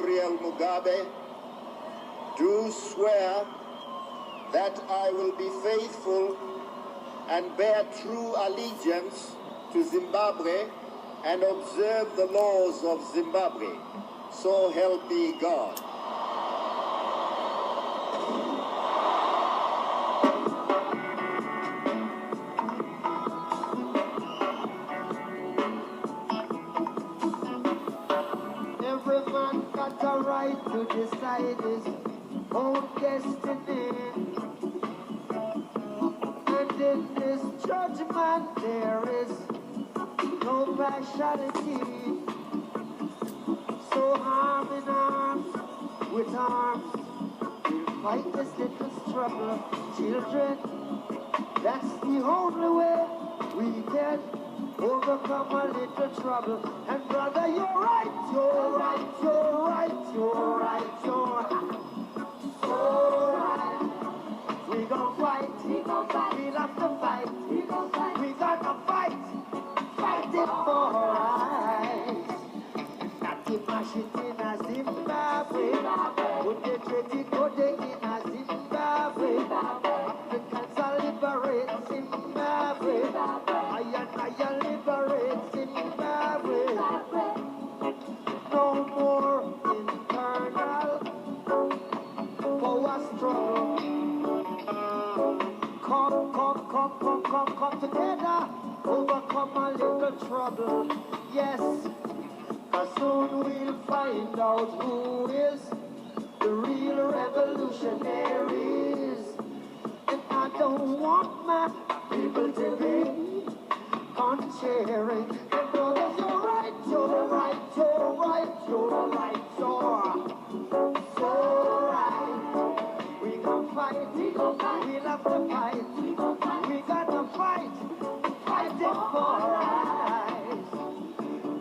Mugabe, do swear that I will be faithful and bear true allegiance to Zimbabwe and observe the laws of Zimbabwe. So help me God. Every man got a right to decide his own destiny. And in this judgment there is no partiality. So arm in arms, with arms, we'll fight this little struggle. Children, that's the only way we can overcome a little trouble. And brother, you're right, you're right, you're right, you're right, you're right. So right. We gon' fight, we'll have to fight, we gotta fight, fight it for right. Not to mash it in a Zimbabwe, put the treaty code in a Zimbabwe. Africans are liberate Zimbabwe, I liberate Zimbabwe. No more internal power struggle. Come together, overcome a little trouble. Yes, cause soon we'll find out who is the real revolutionaries. And I don't want my people to be uncheering. And brothers, you're right, you're right, you're right, you're right, you're so right. We gon' fight, we'll have to fight, we gotta fight, fight it for right.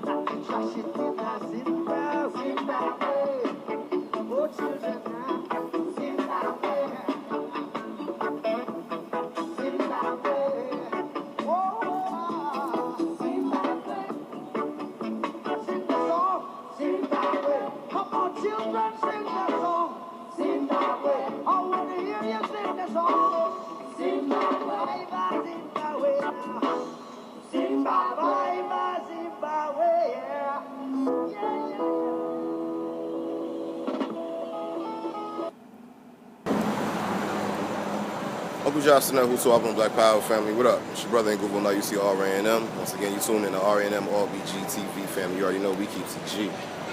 Not to trash it in a Zimbabwe, oh children, Zimbabwe, oh Zimbabwe, sing the song, Zimbabwe, come on children, sing the song. Zimbabwe, I want to hear you sing the song. Zimbabwe, Zimbabwe, Zimbabwe, Zimbabwe, yeah. Uncle Johnson, who's so up on Black Power family. What up? It's your brother in Google. Now you see RNM. Once again, you tune in to RNM RBG TV family. You already know we keep it G.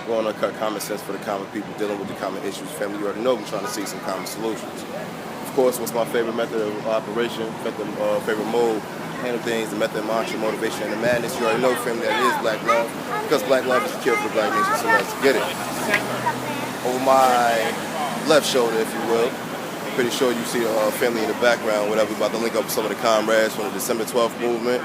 We're on uncut common sense for the common people dealing with the common issues. Family, you already know we're trying to see some common solutions. Of course, what's my favorite method of operation, favorite mode, handle things, the method, mantra, motivation, and the madness. You already know, family, that is black love. Because black love is the cure for the black nation, so let's get it. Over my left shoulder, if you will, I'm pretty sure you see a family in the background, whatever. We're about to link up with some of the comrades from the December 12th movement.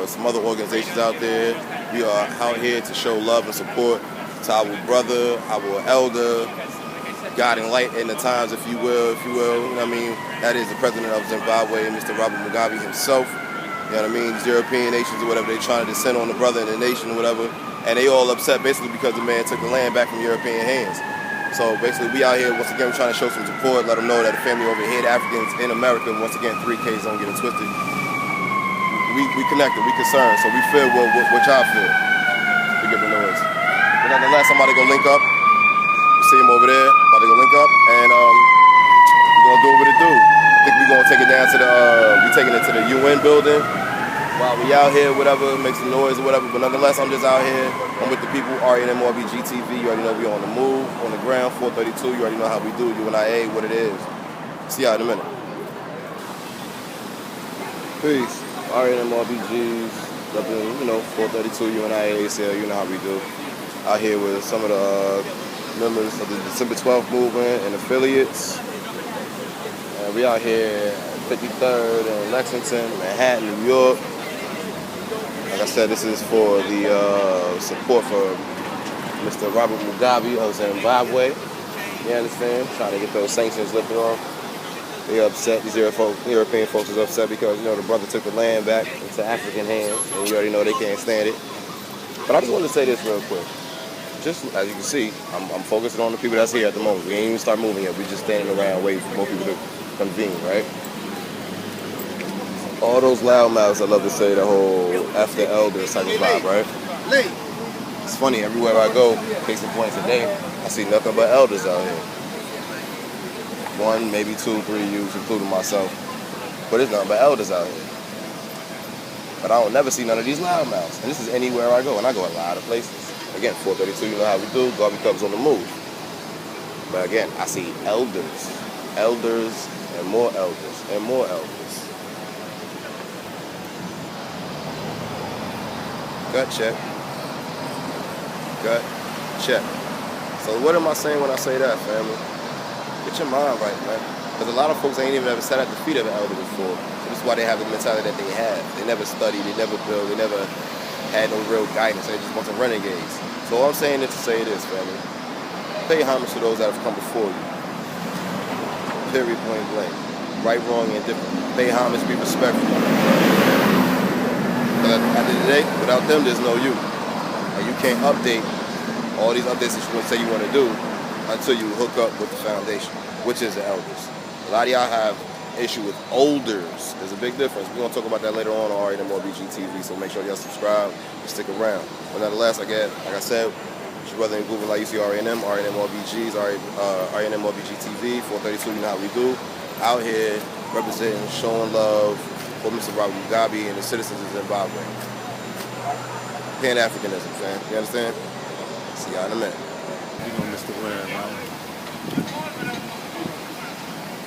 Some other organizations out there. We are out here to show love and support to our brother, our elder, guiding light in the times, if you will. You know what I mean? That is the president of Zimbabwe, Mr. Robert Mugabe himself. You know what I mean? These European nations or whatever, they trying to descend on the brother in the nation or whatever. And they all upset basically because the man took the land back from European hands. So basically we out here, once again, we're trying to show some support, let them know that the family over here, the Africans in America, once again, 3Ks, don't get it twisted. We connected, we concerned, so we feel what y'all feel. Forgive the noise. But nonetheless, I'm about to go link up. You see him over there, about to go link up, and we're gonna do what it do. I think we're gonna take it down to the, we taking it to the UN building. While we out here, whatever, make some noise or whatever, but nonetheless, I'm just out here. I'm with the people, RNM RBG TV. You already know we on the move, on the ground, 432. You already know how we do, UNIA, what it is. See y'all in a minute. Peace. RNM RBGs, you know, 432 UNIA, ACL, you know how we do. Out here with some of the members of the December 12th movement and affiliates. And we out here at 53rd in Lexington, Manhattan, New York. Like I said, this is for the support for Mr. Robert Mugabe of Zimbabwe. You understand? Trying to get those sanctions lifted off. They upset, these European folks is upset because, you know, the brother took the land back into African hands, and you already know they can't stand it. But I just wanted to say this real quick. just as you can see, I'm focusing on the people that's here at the moment. We ain't even start moving yet. We just standing around waiting for more people to convene, right? All those loudmouths, I love to say the whole after elders type of vibe, right? It's funny, everywhere I go, case in point today, I see nothing but elders out here. 1, maybe 2, 3 youths, including myself. But there's nothing but elders out here. But I don't never see none of these loudmouths. And this is anywhere I go, and I go a lot of places. Again, 432, you know how we do, Garvey Cubs on the move. But again, I see elders, and more elders, and more elders. Gut check. Gut check. So what am I saying when I say that, family? Get your mind right, man. Because a lot of folks ain't even ever sat at the feet of an elder before. So this is why they have the mentality that they have. They never studied, they never built, they never had no real guidance. They just bunch of renegades. So all I'm saying is to say this, family. Pay homage to those that have come before you. Period, point blank. Right, wrong, and different. Pay homage, be respectful. But at the end of the day, without them, there's no you. And you can't update all these updates that you want to say you want to do until you hook up with the foundation, which is the elders. A lot of y'all have issue with olders. There's a big difference. We're going to talk about that later on RNM or BGTV, so make sure y'all subscribe and stick around. But nonetheless, like I said, it's your brother in Google, like you see RNM or BG's, RNM or BGTV, 432, you know how we do. Out here representing, showing love for Mr. Mugabe and the citizens of Zimbabwe. Pan-Africanism, fam. You understand? See y'all in a minute. You know Mr. Ware, man.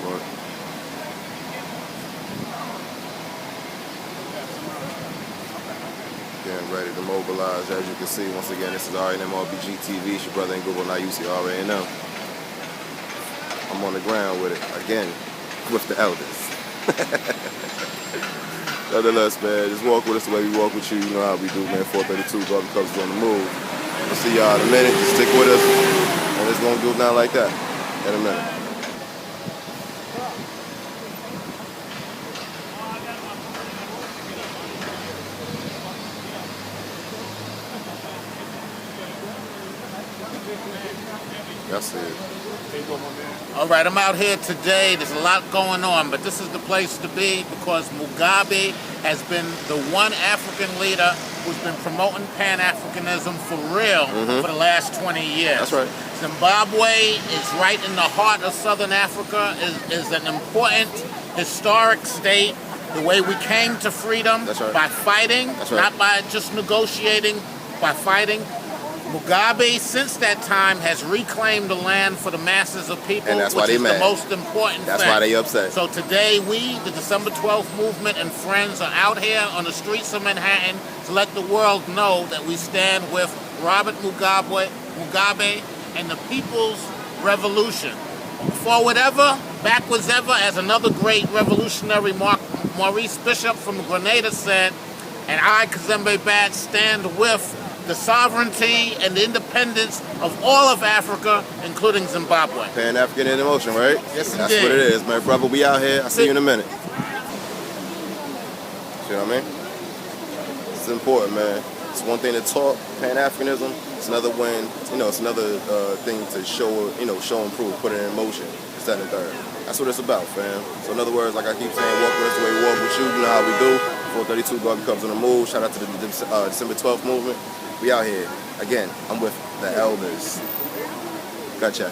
What? Getting ready to mobilize. As you can see, once again, this is RNM RBG TV. It's your brother in Google, now you see RNM. I'm on the ground with it, again, with the elders. Nonetheless, man, just walk with us the way we walk with you. You know how we do, man. 432, Garvey Cubs is on the move. We'll see y'all in a minute. Just stick with us. And it's going to go down like that in a minute. That's it. All right, I'm out here today. There's a lot going on, but this is the place to be because Mugabe has been the one African leader who's been promoting Pan-Africanism for real for the last 20 years. That's right. Zimbabwe is right in the heart of Southern Africa, is an important historic state. The way we came to freedom by fighting, not by just negotiating, by fighting. Mugabe, since that time, has reclaimed the land for the masses of people, and that's why which they is mad. the most important That's thing. why they upset. So today, we, the December 12th movement and friends, are out here on the streets of Manhattan to let the world know that we stand with Robert Mugabe and the People's Revolution. Forward ever, backwards ever, as another great revolutionary Maurice Bishop from Grenada said, and I, Kazembe Bat, stand with the sovereignty and the independence of all of Africa, including Zimbabwe. Pan-African in emotion, right? Yes, That's indeed. what it is, man. Brother, we out here. I'll see you in a minute. See what I mean? It's important, man. It's one thing to talk Pan-Africanism. It's another when, it's another thing to show and prove, put it in motion. It's that and third. That's what it's about, fam. So in other words, like I keep saying, walk with us the way we walk with you. You know how we do. 432 Garvey Cubs on the move. Shout out to the December 12th movement. We out here. Again, I'm with the elders. Gut check.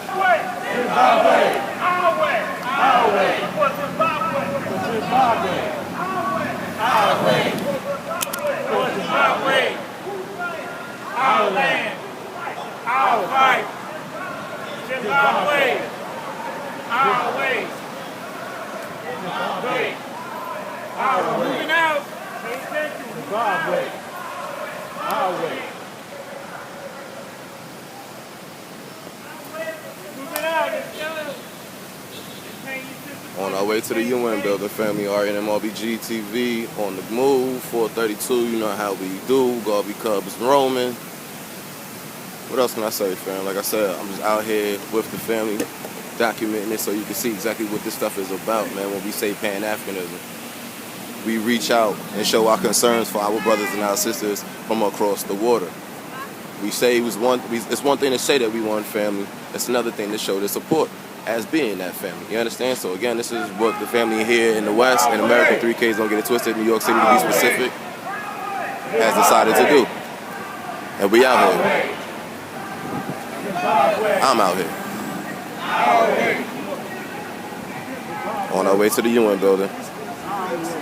Zimbabwe! Our way! Our way! For Zimbabwe! For Zimbabwe! Our way! For Zimbabwe! Our land! Our fight! Zimbabwe! Our way! Zimbabwe! Our way! Moving out! Pay attention! Zimbabwe! Our way! On our way to the UN building, family. RNM RBG TV on the move. 432, you know how we do. Garvey Cubs roaming. What else can I say, fam? Like I said, I'm just out here with the family, documenting it so you can see exactly what this stuff is about, man. When we say Pan-Africanism, we reach out and show our concerns for our brothers and our sisters from across the water. We say it was it's one thing to say that we one family. It's another thing to show the support as being that family. You understand? So again, this is what the family here in the West, in America, 3Ks, don't get it twisted, New York City to be specific, has decided to do. And we out here. I'm out here. On our way to the UN building.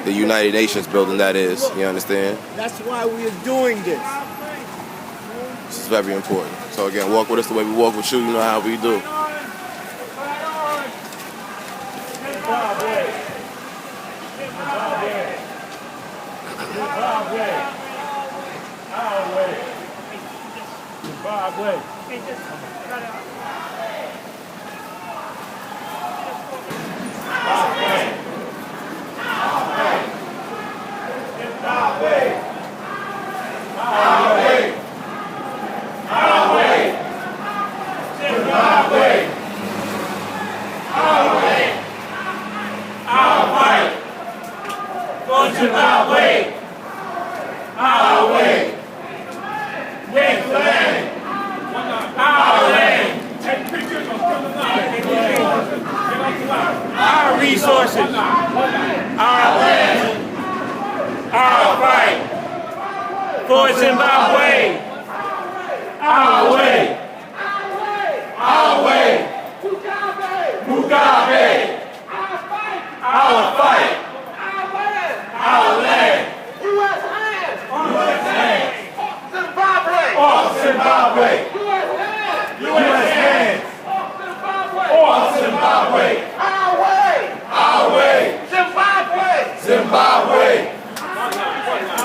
The United Nations building, that is. You understand? That's why we are doing this. This is very important. So again, walk with us the way we walk with you. You know how we do. Zimbabwe. Our way. Yes, land. Our land. Take pictures of our resources. Our land. Our fight. For Zimbabwe. Our way. Our way. Mugabe. Our fight. Our land. U.S. hands. Off Zimbabwe. U.S. hands. Off Zimbabwe. Our way. Zimbabwe.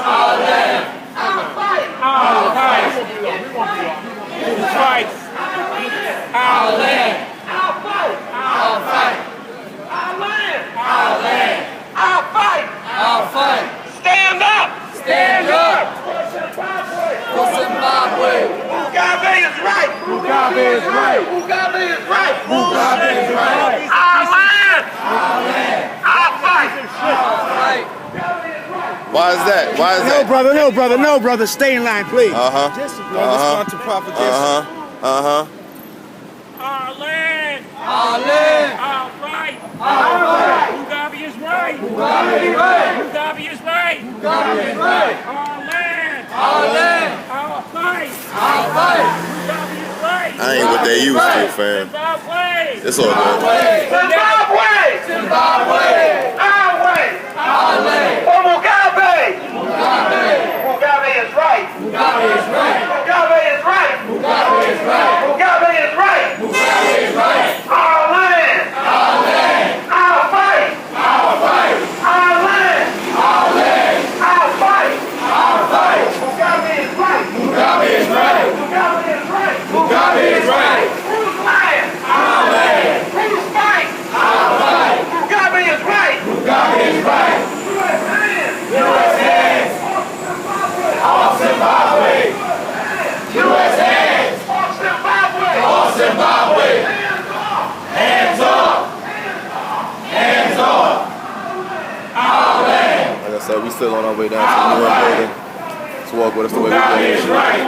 Our land. Our fight. Our land. Our fight. Our fight. Stand up. For Zimbabwe. Mugabe is right. Mugabe is right. Our land. Our fight. Why is that? No, brother. Stay in line, please. Discipline. Respond to propagation. Our land. Our fight. Mugabe is right. Mugabe is right. Our land. Our fight. Mugabe is right. I ain't what they used to, fam. Zimbabwe. It's all good. Zimbabwe! Our land! For Mugabe! Mugabe is right! Mugabe is right! Our land! Our fight! Our land! Our fight! Mugabe is right! Whose land? Our land. Whose fight? Our fight. Mugabe is right! U.S. hands! Off Zimbabwe. U.S. hands. Off Zimbabwe. Hands off. Our land. Like I said, we still on our way down to the UN building. Let's walk with us the way we Mugabe is do. right.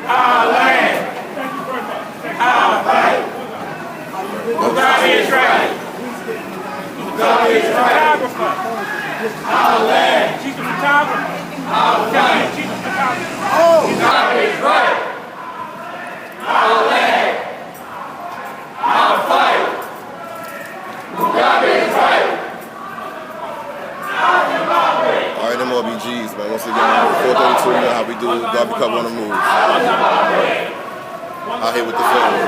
Our land. Our fight. Mugabe is right. Our land. She's the photographer. Our fight. She's the photographer. Mugabe is right. Our land. Our fight. Mugabe is right. All right, them BOOGIE'S, man. Once again, 432, you know how we do. Garvey Cup on the move. Out here with the family.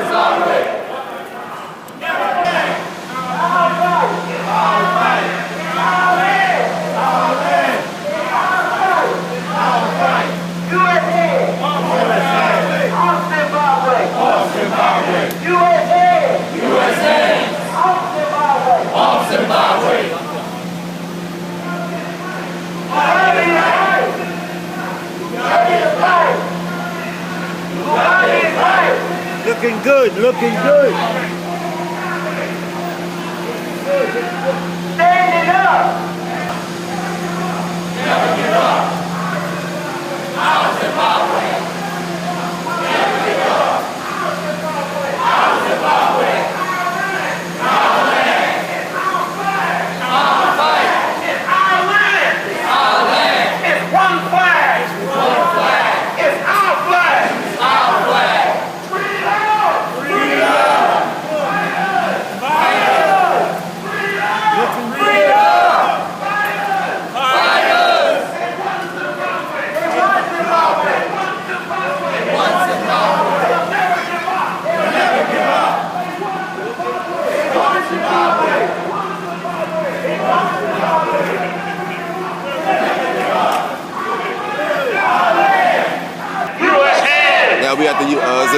Off Zimbabwe. Looking good. Standing up! Never give up. Our Zimbabwe.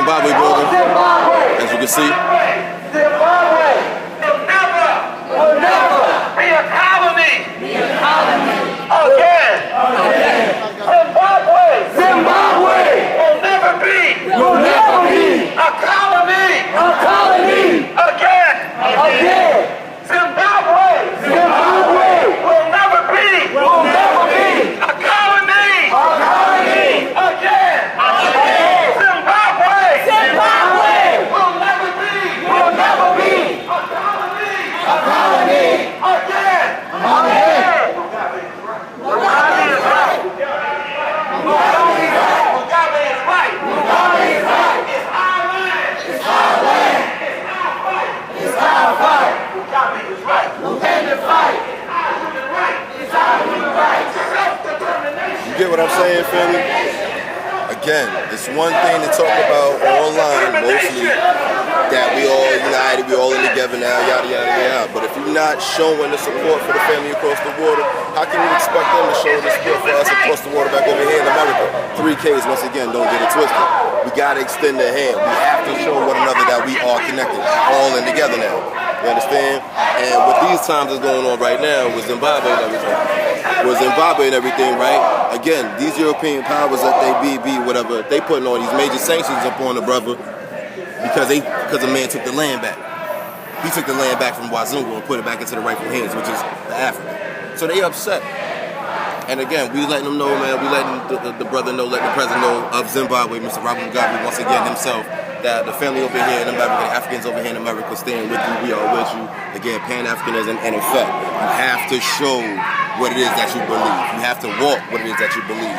Zimbabwe building, as you can see. Zimbabwe will never be a colony. Again. Zimbabwe will never be a colony. Again. Zimbabwe will never be a colony. Again. Zimbabwe will never be a colony. Again. Mugabe is right. Mugabe is right. It's our land. It's our fight. Mugabe is right. It's our human right. Self-determination. You get what I'm saying, family? Again, it's one thing to talk about online, mostly, that we all united, we all in together now, yada, yada, yada. But if you're not showing the support for the family across the water, how can you expect them to show the support for us across the water back over here in America? 3Ks, once again, don't get it twisted. We gotta extend the hand. We have to show one another that we are connected, all in together now. You understand? And what these times is going on right now with Zimbabwe and everything, right? Again, these European powers that they be whatever, they putting on these major sanctions upon the brother because the man took the land back. He took the land back from Wazungu and put it back into the rightful hands, which is the African. So they upset. And again, we letting them know, man, we letting the brother know, letting the president know of Zimbabwe, Mr. Robert Mugabe, once again himself, that the family over here in America, the Africans over here in America, stand with you, we are with you. Again, Pan-Africanism in effect. You have to show what it is that you believe. You have to walk what it is that you believe.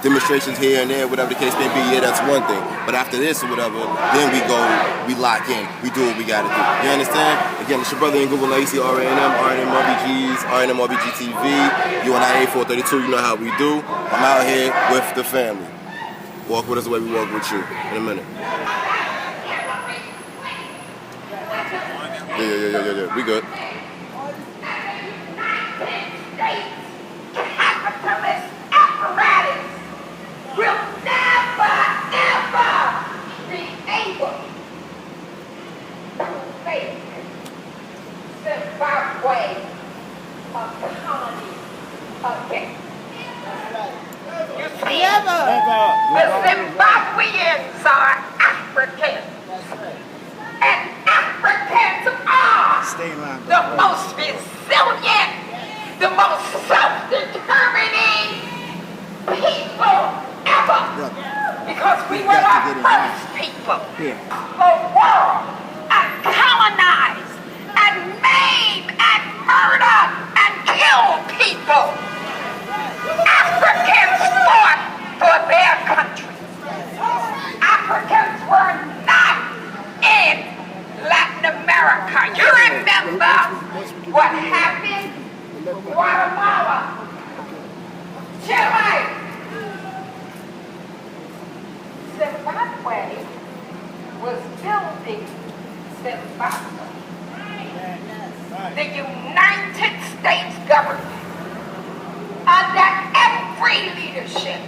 Demonstrations here and there, whatever the case may be, yeah, that's one thing. But after this or whatever, then we go, we lock in, we do what we gotta do. You understand? Again, it's your brother in Google, now you see RNM RBGs, RNM RBG TV. You on 98432, you know how we do. I'm out here with the family. Walk with us the way we walk with you. In a minute. Yeah. We good. Capitalist apparatus will never, ever be able to make Zimbabwe a colony again. You see, the Zimbabweans are Africans. And Africans are the most resilient, the most self-determining people ever. Because we were the first people. The world colonized and maim and murder and kill people. Africans fought for their country. Africans were not in Latin America. You remember what happened in Guatemala, Chile, Zimbabwe was building Zimbabwe. The United States government, under every leadership,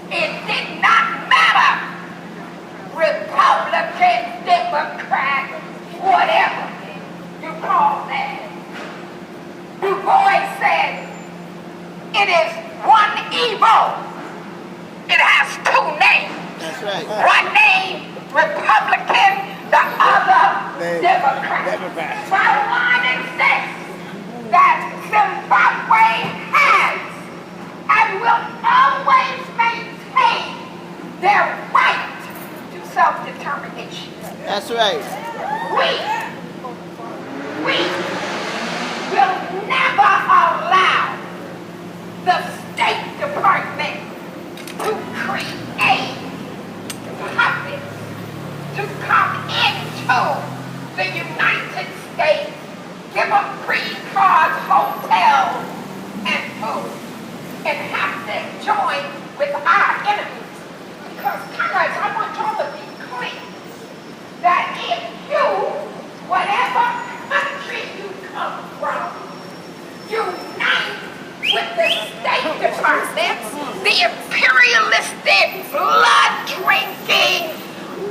it did not matter, Republican, Democrat, whatever you call that. Du Bois said, it is one evil. It has two names. That's right. One name, Republican, the other, Democrat. Bottom line is this, that Zimbabwe has and will always maintain their right to self-determination. That's right. We will never allow the State Department to create puppets to come into the United States, give them free cars, hotels, and food, and have them join with our enemies. Because, comrades, I want y'all to be clear that if you, whatever country you come from, unite with the State Department, the imperialistic, blood-drinking,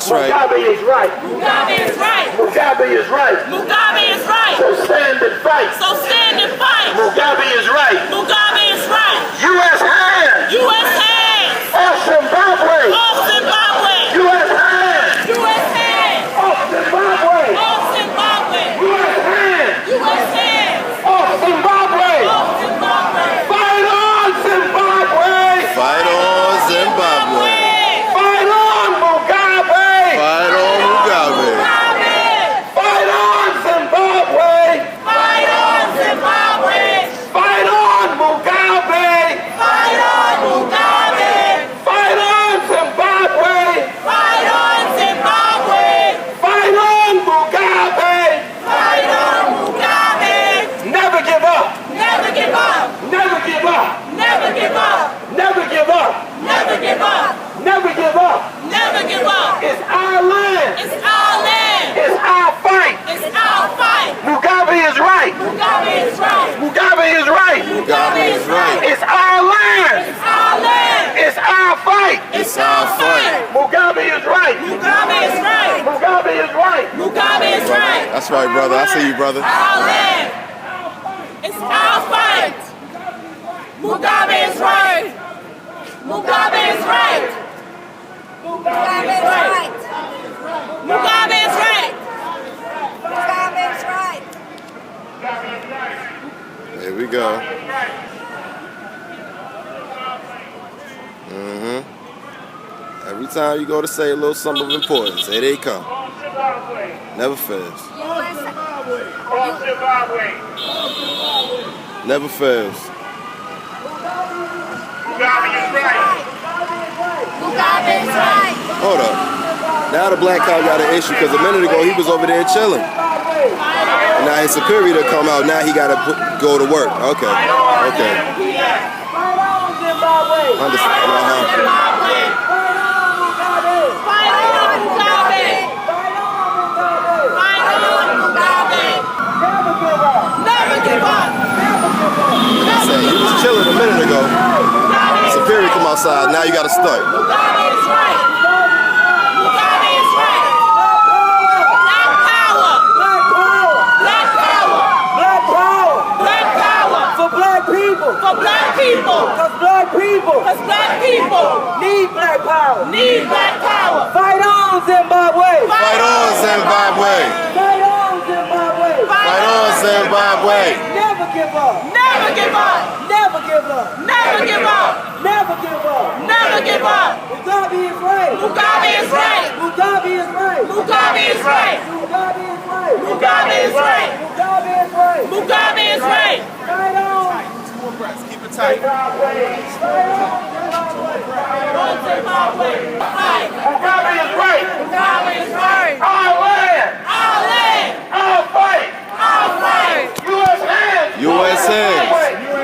That's right. Mugabe is right. Mugabe is right. Mugabe is right. Mugabe is right. So stand and fight. So stand and fight. Mugabe is right. Mugabe is right. U.S. hands. U.S. hands. Off Zimbabwe. Off Zimbabwe. U.S. hands. U.S. hands. Off Zimbabwe. Off Zimbabwe. U.S. hands. U.S. hands. Off Zimbabwe. Off Zimbabwe. Fight on Zimbabwe. Fight on Zimbabwe. Fight on Mugabe. Fight on Mugabe. Fight on Zimbabwe. Fight on Zimbabwe. Fight on Mugabe. Fight on Mugabe. Fight on Zimbabwe. Fight on Zimbabwe. Fight on Mugabe. Fight on Mugabe. Never give up. Never give up. Never give up. Never give up. Never give up. Never give up. Never give up. Never give up. It's our land. It's our land. It's our fight. It's our fight. Mugabe is right. Mugabe is right. Mugabe is right. Mugabe is right. It's our land. It's our land. It's our fight. It's our fight. Mugabe is right. Mugabe is right. Mugabe is right. Mugabe is right. That's right, brother. I see you, brother. Our land. It's our fight. Mugabe is right. Mugabe is right. Mugabe is right. Mugabe is right. Mugabe is right. There we go. Every time you go to say a little something of importance, here they come. Never fails. Never fails. Mugabe is right. Hold up. Now the black cow got an issue because a minute ago he was over there chilling. And now his superior come out. Now he got to go to work. Okay. Okay. Understand. You was chilling a minute ago. Superior come outside. Now you got to start. Mugabe is right. Mugabe is right. Black power. Black power. Black power. Black power. Black power. For black people. For black people. Because black people. Because black people need black power. need black power. Fight on Zimbabwe. Fight on Zimbabwe. Fight on Zimbabwe. Fight on Zimbabwe. Never give up. Never give up. Never give up. Never give up. Never give up. Never give up. Mugabe is right. Mugabe is right. Mugabe is right. Mugabe is right. Mugabe is right. Mugabe is right. Mugabe is right. Mugabe is right. Fight on. Keep it tight. Zimbabwe. Right. Mugabe is right. Mugabe is right. Our land. Our land. Our fight. Our fight. U.S. hands. U.S. hands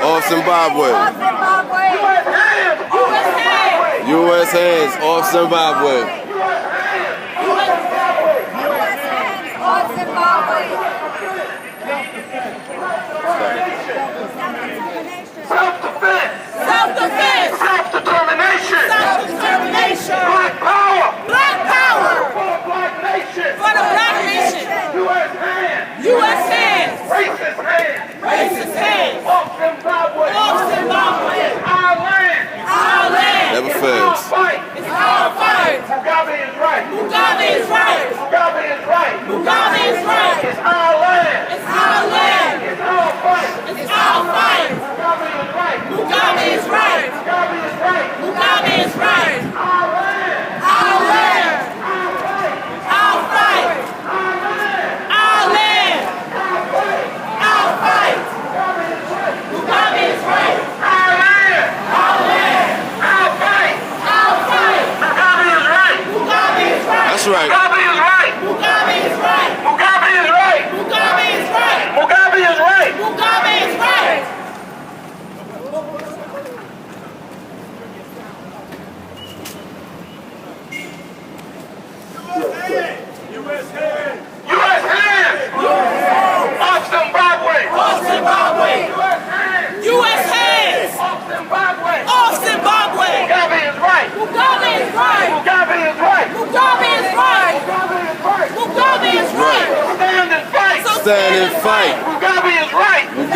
off Zimbabwe. U.S. hands. U.S. hands. U.S. hands off Zimbabwe. Self-defense. Self-defense. Self-determination. Self-determination. Black power. Black power. For the black nation. For the black nation. U.S. hands. U.S. hands. Racist hands. Racist hands. Off Zimbabwe. Off Zimbabwe. Our land. Our land. Never fails. Fight. It's our fight. Mugabe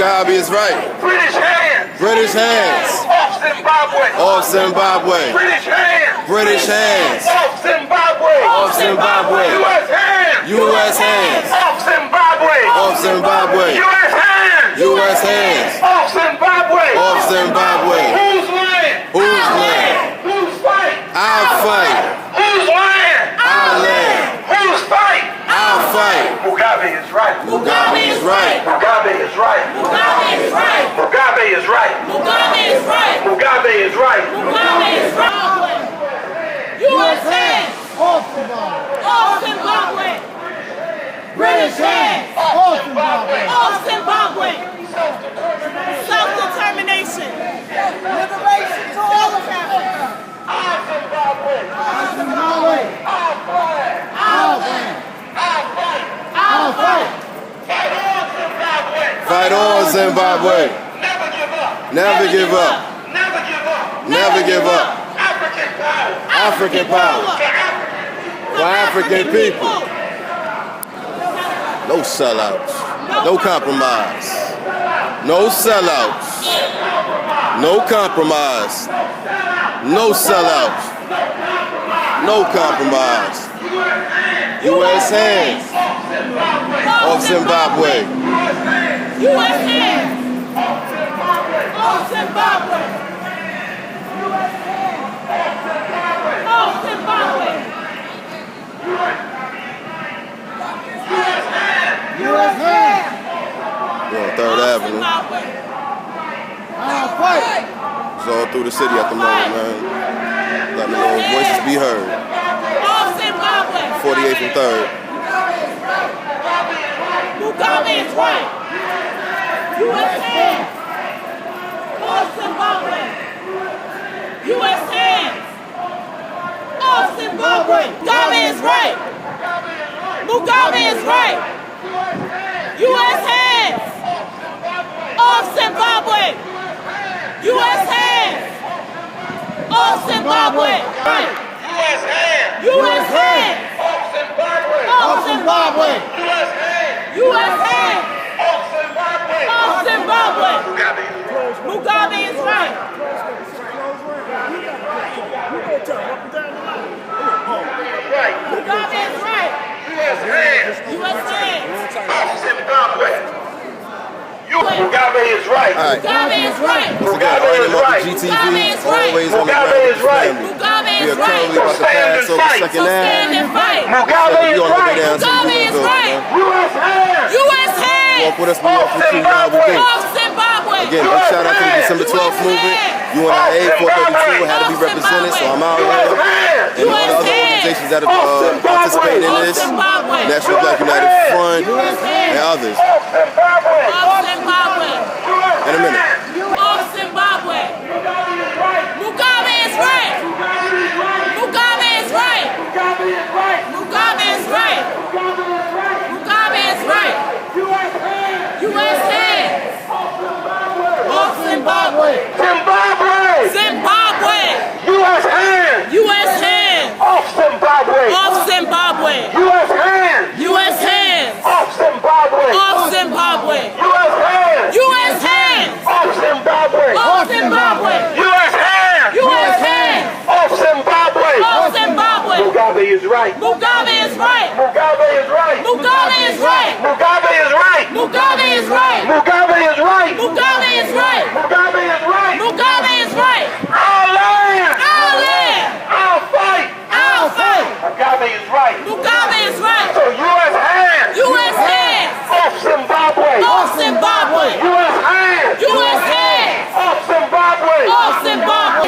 Mugabe is right. British hands. British hands. Off Zimbabwe. Off Zimbabwe. British hands. British hands. Off Zimbabwe. Off Zimbabwe. U.S. hands. U.S. hands. Off Zimbabwe. Off Zimbabwe. U.S. hands. U.S. hands. Off Zimbabwe. Off Zimbabwe. Whose land? Whose land? Whose fight? Our fight. Whose land? Our land. Whose fight? Our fight. Mugabe is right. Mugabe is right. Mugabe is right. Mugabe is right. Mugabe is right. Mugabe is right. Mugabe is right. Mugabe is right. U.S. hands. Off Zimbabwe. British hands. Off Zimbabwe. Off Zimbabwe. Self-determination. Liberation to all of Africa. Off Zimbabwe. Our Zimbabwe. Our flag. Our land. Our fight. Our fight. Fight on Zimbabwe. Fight on Zimbabwe. Never give up. Never give up. Never give up. Never give up. African power. African power. To Africa. For African people. No sellouts. No compromise. No sellouts. No compromise. No sellouts. No compromise. U.S. hands. Off Zimbabwe. U.S. hands. Off Zimbabwe. Off Zimbabwe. U.S. hands. We're on 3rd Avenue. Our fight. It's all through the city at the moment, man. Letting the voices be heard. Off Zimbabwe. 48th and 3rd. Mugabe is right. U.S. hands. Off Zimbabwe. U.S. hands. Off Zimbabwe. Mugabe is right. Mugabe is right. U.S. hands. Off Zimbabwe. U.S. hands. Off Zimbabwe. Right. U.S. hands. U.S. hands. Off Zimbabwe. Off Zimbabwe. U.S. hands. U.S. hands. Off Zimbabwe. Off Zimbabwe. Mugabe is right. Mugabe is right. Right. Mugabe is right. U.S. hands. U.S. hands. Off Zimbabwe. Mugabe is right. All right. Mugabe is right. Mugabe is right. GTV, Mugabe is right. always on the Mugabe ground with is the right. family. Mugabe We is are right. currently about to pass over fight. 2nd So stand Ave. and fight. Mugabe We is on the way right. down to Mugabe is Louisville, right. man. U.S. hands. U.S. hands. Walk with us, we walk with you. How we do. Off Zimbabwe. Again, big shout out to the December 12th movement. UNIA 432 had to be represented, so I'm out here. And all the other organizations that have participated in this, National Black United Front, and others. Off Zimbabwe. Off Zimbabwe. In a minute. Off Zimbabwe. Mugabe is right. Mugabe is right. Mugabe is right. Mugabe is right. U.S. hands. Off Zimbabwe. Zimbabwe. Zimbabwe. U.S. hands. U.S. hands. Off Zimbabwe. Off Zimbabwe. U.S. hands. U.S. hands. Off Zimbabwe. Off Zimbabwe. U.S. hands. U.S. hands. Off Zimbabwe. Off Zimbabwe. U.S. hands. U.S. hands. Off Zimbabwe. Off Zimbabwe. Mugabe is right. Mugabe is right. Mugabe is right. Mugabe is right. Mugabe is right. Mugabe is right. Mugabe is right. Mugabe is right. Mugabe is right. Mugabe is right. Our land. Our land. Our fight. Our fight. Mugabe is right. Mugabe is right. So U.S. hands. U.S. hands. Off Zimbabwe. Off Zimbabwe. U.S. hands. U.S. hands. Off Zimbabwe. Off Zimbabwe.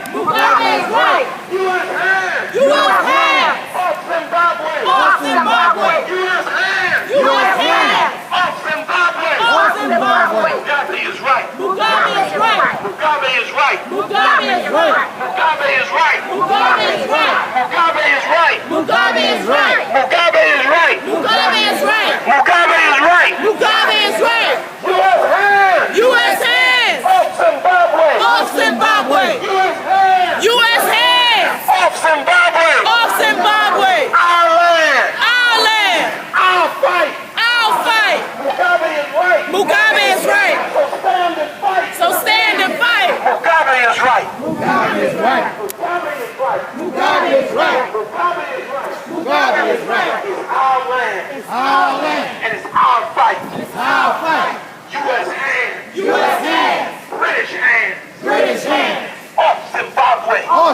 Mugabe is right. U.S. hands. U.S. hands. Off Zimbabwe. Off Zimbabwe. U.S. hands. U.S. hands. Off Zimbabwe. Off Zimbabwe. Mugabe is right. Mugabe is right. Mugabe is right. Mugabe is right. Mugabe is right. Mugabe is right. Mugabe is right. Mugabe is right. Mugabe is right. Mugabe is right. Mugabe is right. Mugabe is right. U.S. hands. U.S. hands. Off Zimbabwe. Off Zimbabwe. U.S. hands. U.S. hands. Off Zimbabwe. Off Zimbabwe. Our land. Our land. Our fight. Our fight. Mugabe is right.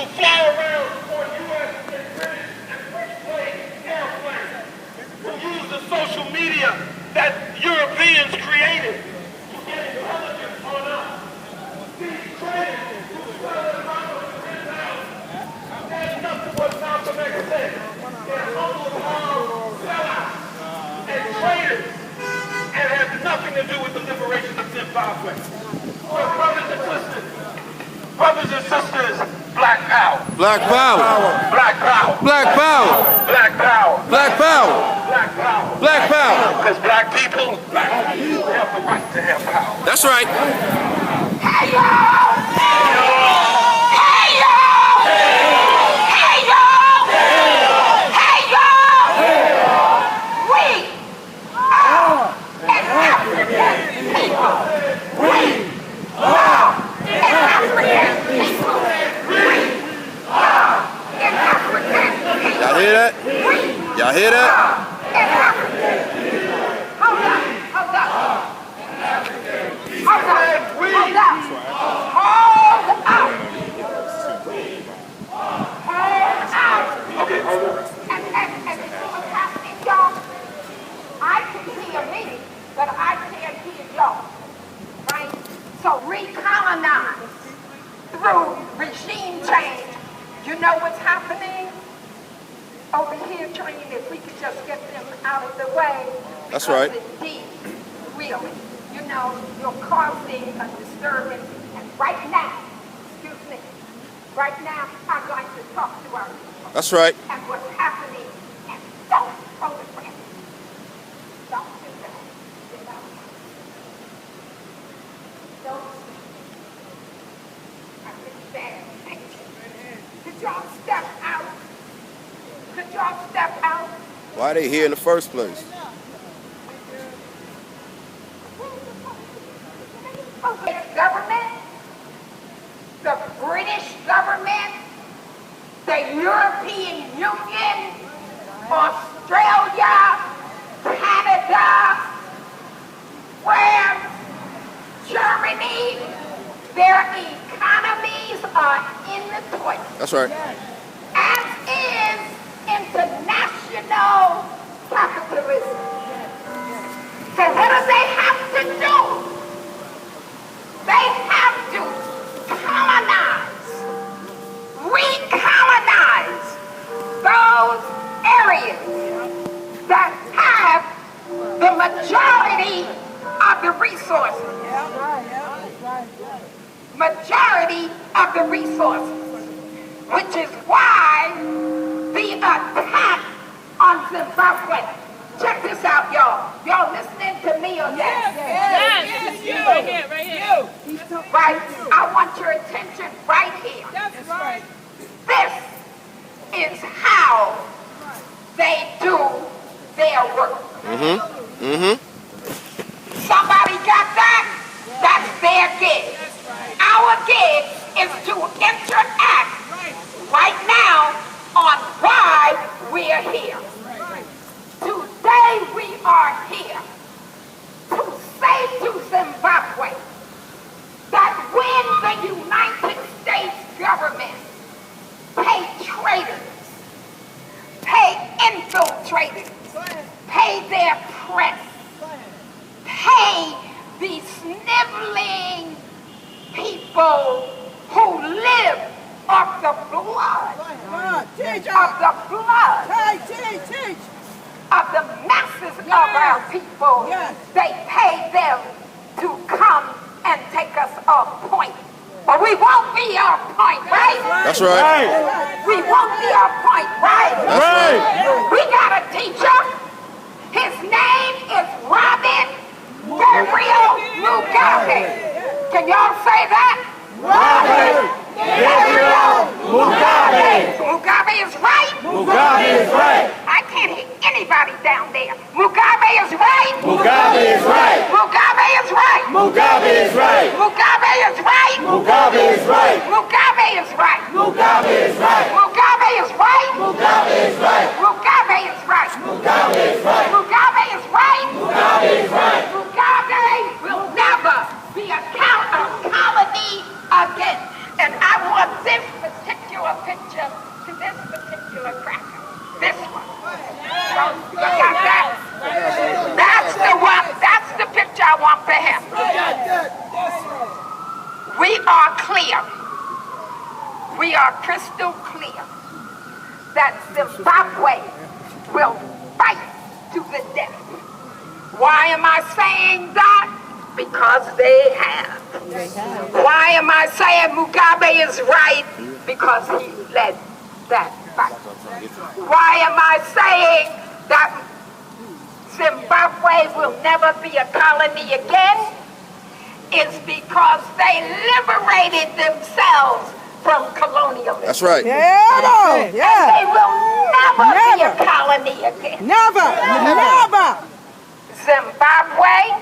who fly around on U.S. and British and French-plane airplanes, who use the social media that Europeans created to get intelligence on us. These traitors who sell their mouth to his house, stand up to what Malcolm X said. They're humble, harm, sellouts, and traitors, and have nothing to do with the liberation of Zimbabwe. So brothers and sisters, Black Power. Black power. Black Power. Black power. Black Power. Black power. Black Power. Black power. Because black people have the right to have power. That's right. Hey y'all! Hey y'all! Hey y'all! Hey y'all! We are an African people. We are an African people. We are an African people. Y'all hear that? Y'all hear that? An African people. Hold up, hold up. Hold up, hold up. Hold up. Hold up. Okay, hold on. And you know what's happening, y'all? I can hear me, but I can't hear y'all. Right? So recolonize through regime change. You know what's happening? Over here, training, if we could just get them out of the way. That's right. Indeed, really, you know, you're causing a disturbance. And right now, excuse me, right now, I'm going to talk to our people. That's right. And what's happening. And don't photograph. Don't do that. You know? Don't. I really bad. Thank you. Could y'all step out? Could y'all step out? Why are they here in the first place? The government, the British government, the European Union, Australia, Canada, France, Germany, their economies are in the toilet. That's right. As is international capitalism. So what do they have to do? They have to colonize, recolonize those areas that have the majority of the resources. Majority of the resources, which is why the attack on Zimbabwe. Check this out, y'all. Y'all listening to me or yes? Yes, you. Right here, right here. Right? I want your attention right here. That's right. This is how they do their work. Somebody got that? That's their gig. Our gig is to interact right now on why we're here. Today we are here to say to Zimbabwe that when the United States government pay traitors, pay infiltrators, pay their press, pay the sniveling people who live off the blood, of the masses of our people. They pay them to come and take us off point. But we won't be off point, right? That's right. We won't be off point, right? That's right. We got a teacher. His name is Robin Gabriel Mugabe. Can y'all say that? Robin Gabriel Mugabe. Mugabe is right. Mugabe is right. I can't hear anybody down there. Mugabe is right. Mugabe is right. Mugabe is right. Mugabe is right. Mugabe is right. Mugabe is right. Mugabe is right. Mugabe is right. Mugabe is right. Mugabe is right. Mugabe is right. Mugabe is right. Mugabe is right. Mugabe is right. Mugabe will never be a colony again. And I want this particular are clear. We are crystal clear that Zimbabwe will fight to the death. Why am I saying that? Because they have. Why am I saying Mugabe is right? Because he led that fight. Why am I saying that Zimbabwe will never be a colony again? It's because they liberated themselves from colonialism. That's right. Yeah. And they will never be a colony again. Never. Zimbabwe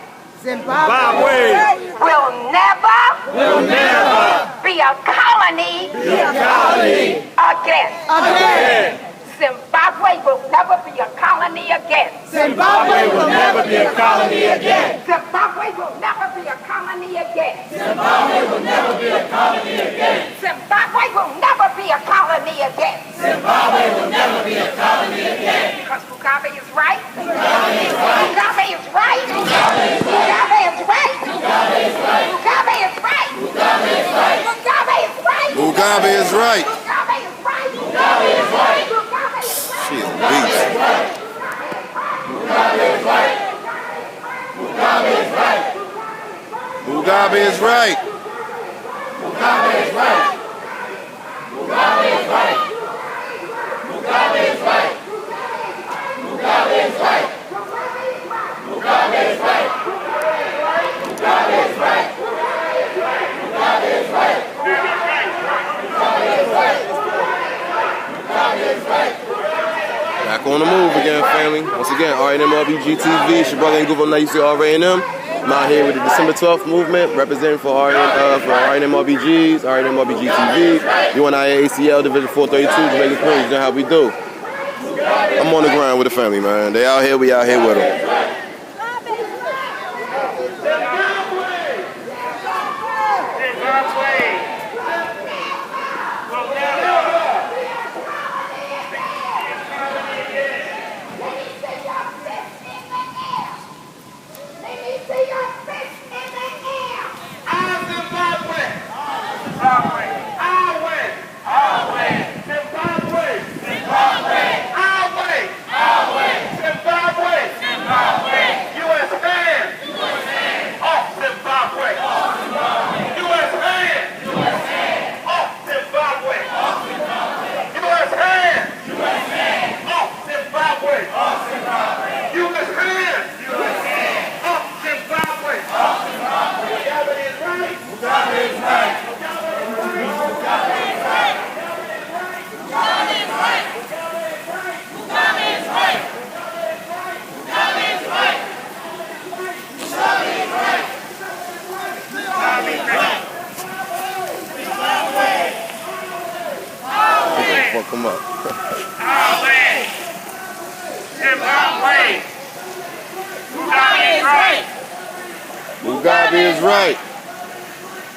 will never be a colony again. Zimbabwe will never be a colony again. Zimbabwe will never be a colony again. Zimbabwe will never be a colony again. Zimbabwe will never be a colony again. Zimbabwe will never be a colony again. Zimbabwe will never be a colony again. Because Mugabe is right. Mugabe is right. Mugabe is right. Mugabe is right. Mugabe is right. Mugabe is right. Mugabe is right. Mugabe is right. Mugabe is right. Mugabe is right. Mugabe is right. Mugabe is right. She is a beast. Mugabe is right. Mugabe is right. Mugabe is right. Mugabe is right. Mugabe is right. Mugabe is right. Mugabe is right. Mugabe is right. Mugabe is right. Mugabe is right. Back on the move again, family. Once again, R&M RBG TV. It's your brother Nguvo. Now you see R&M. I'm out here with the December 12th movement, representing for R&M RBGs, R&M RBG TV, UNIA-ACL Division 432, Jamaica Queens. You know how we do. I'm on the ground with the family, man. They out here, we out here with them. Come up. Mugabe is right.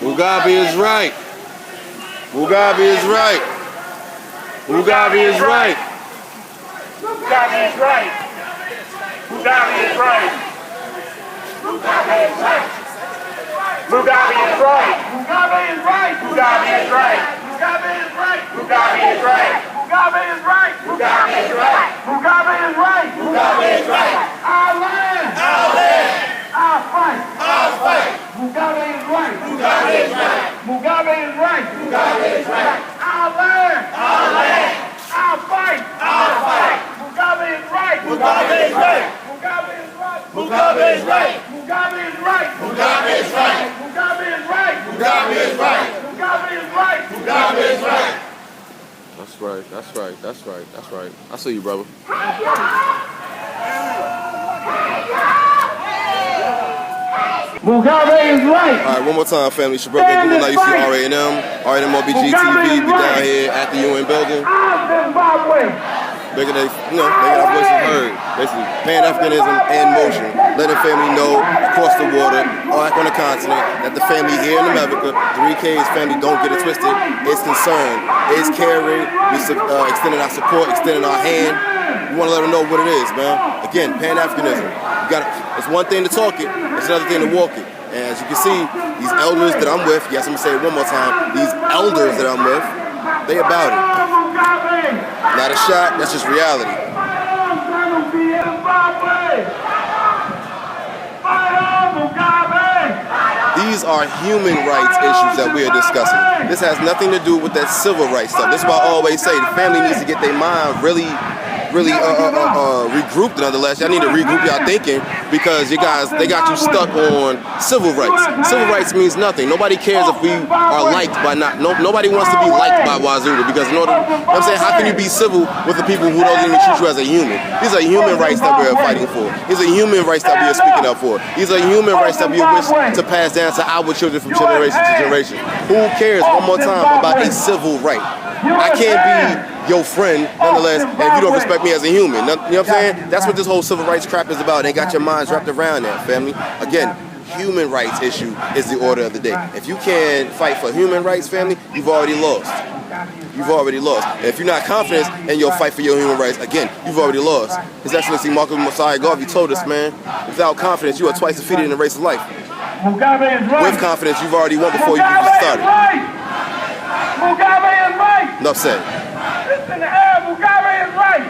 Mugabe is right. Mugabe is right. Mugabe is right. Mugabe is right. Mugabe is right. Mugabe is right. Mugabe is right. Mugabe is right. Mugabe is right. Mugabe is right. Mugabe is right. Mugabe is right. Mugabe is right. Mugabe is right. Mugabe is right. Our land. Our land. Our fight. Our fight. Mugabe is right. Mugabe is right. Mugabe is right. Mugabe is right. Our land. Our land. Our fight. Our fight. Mugabe is right. Mugabe is right. Mugabe is right. Mugabe is right. Mugabe is right. Mugabe is right. Mugabe is right. Mugabe is right. Mugabe is right. Mugabe is right. That's right. That's right. That's right. That's right. I see you, brother. Mugabe is right. All right, one more time, family. It's your brother Nguvo. Now you see R&M RBG TV. Be down here at the UN building. Making making our voices heard. Basically, Pan-Africanism in motion. Letting family know across the water, or on the continent, that the family here in America, 3K's family, don't get it twisted, is concerned, is caring. We extending our support, extending our hand. We want to let them know what it is, man. Again, Pan-Africanism. It's one thing to talk it, it's another thing to walk it. And as you can see, these elders that I'm with, yes, I'm gonna say it one more time, these elders that I'm with, they about it. Not a shot, that's just reality. These are human rights issues that we are discussing. This has nothing to do with that civil rights stuff. This is why I always say the family needs to get their mind really regrouped. Nonetheless, y'all need to regroup y'all thinking, because you guys, they got you stuck on civil rights. Civil rights means nothing. Nobody cares if we are liked by nobody wants to be liked by Wazulu, because in order, you know what I'm saying, how can you be civil with the people who don't even treat you as a human? These are human rights that we're fighting for. These are human rights that we are speaking up for. These are human rights that we wish to pass down to our children from generation to generation. Who cares, one more time, about a civil right? I can't be your friend, nonetheless, if you don't respect me as a human. You know what I'm saying? That's what this whole civil rights crap is about. They got your minds wrapped around that, family. Again, human rights issue is the order of the day. If you can't fight for human rights, family, you've already lost. You've already lost. And if you're not confident in your fight for your human rights, again, you've already lost. His Excellency Hammarskjold Garvey told us, man, without confidence, you are twice defeated in the race of life. Mugabe is right. With confidence, you've already won before you even started. Mugabe is right. Enough said. Listen to air. Mugabe is right.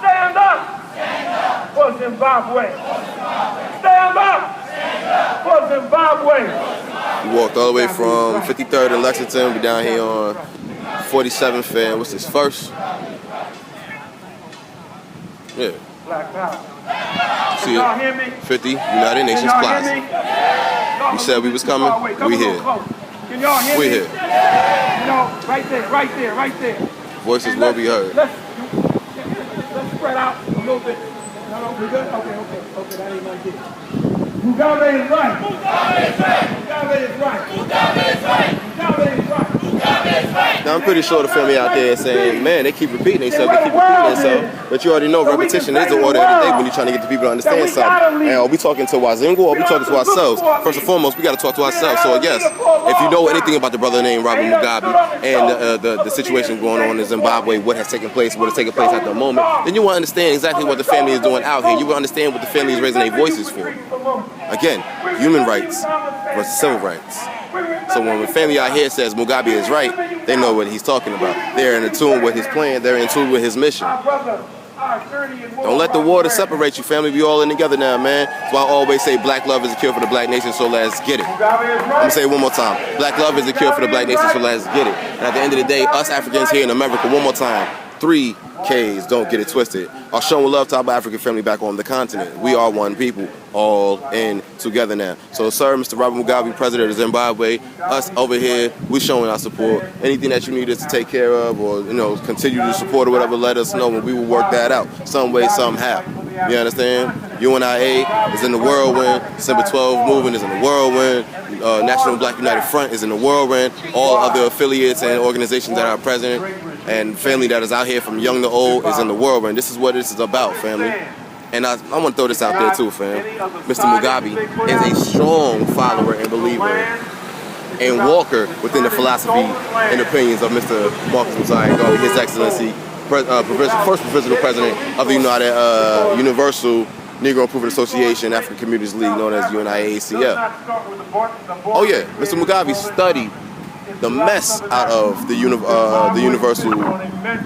Stand up for Zimbabwe. Stand up for Zimbabwe. We walked all the way from 53rd and Lexington. We down here on 47th and what's this, First? Yeah. Black power. See it? 50 United Nations Plaza. You said we was coming. We here. Can y'all hear me? We here. You know, right there. Voices will be heard. Let's spread out a little bit. No, we good? Okay, that ain't gonna get it. Mugabe is right. Mugabe is right. Mugabe is right. Mugabe is right. Mugabe is right. Mugabe is right. Now I'm pretty sure the family out there is saying, man, they keep repeating themselves, but you already know repetition is the order of the day when you're trying to get the people to understand something. And are we talking to Wazungu or are we talking to ourselves? First and foremost, we got to talk to ourselves. So yes, if you know anything about the brother named Robert Mugabe and the situation going on in Zimbabwe, what has taken place, what is taking place at the moment, then you will understand exactly what the family is doing out here. You will understand what the family is raising their voices for. Again, human rights versus civil rights. So when the family out here says Mugabe is right, they know what he's talking about. They're in tune with his plan. They're in tune with his mission. Don't let the water separate you, family. We all in together now, man. That's why I always say black love is a cure for the black nation, so let's get it. I'm going to say it one more time. Black love is a cure for the black nation, so let's get it. And at the end of the day, us Africans here in America, one more time, 3 Ks, don't get it twisted, are showing love to our African family back on the continent. We are one people, all in together now. So, sir, Mr. Robert Mugabe, President of Zimbabwe, us over here, we showing our support. Anything that you need us to take care of or, continue to support or whatever, let us know and we will work that out some way, somehow. You understand? UNIA is in the whirlwind. December 12 movement is in the whirlwind. National Black United Front is in the whirlwind. All other affiliates and organizations that are present and family that is out here from young to old is in the whirlwind. This is what this is about, family. And I want to throw this out there too, fam. Mr. Mugabe is a strong follower and believer and walker within the philosophy and opinions of Mr. Hammarskjold Garvey, His Excellency, first provisional president of the Universal Negro Improvement Association African Communities League, known as UNIACL. Oh yeah, Mr. Mugabe studied the mess out of the universal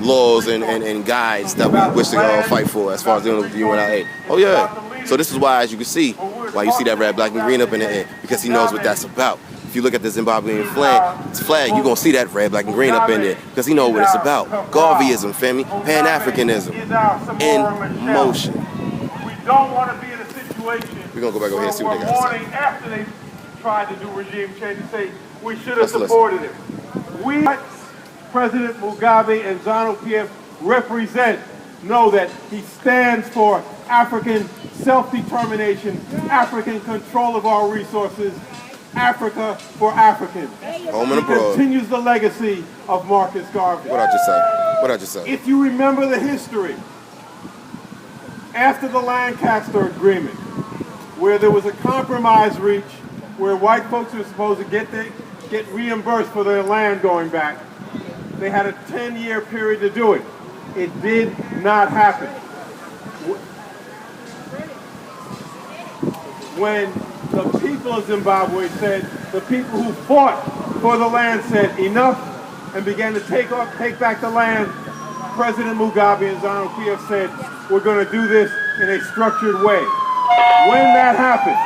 laws and guides that we wish to fight for as far as dealing with the UNIA. Oh yeah. So this is why, as you can see, why you see that red, black, and green up in the air, because he knows what that's about. If you look at the Zimbabwean flag, you're going to see that red, black, and green up in there because he knows what it's about. Garveyism, family, Pan-Africanism in motion. We don't want to be in a situation we're going to go back over here and see what they got to say. After they tried to do regime change and say, we should have supported him. We, President Mugabe and ZANU-PF represent, know that he stands for African self-determination, African control of our resources, Africa for Africans. Home and abroad. He continues the legacy of Marcus Garvey. What I just said? If you remember the history, after the Lancaster Agreement, where there was a compromise reached, where white folks were supposed to get reimbursed for their land going back, they had a 10-year period to do it. It did not happen. When the people of Zimbabwe said, the people who fought for the land said enough and began to take back the land. President Mugabe and ZANU-PF said, we're going to do this in a structured way. When that happened,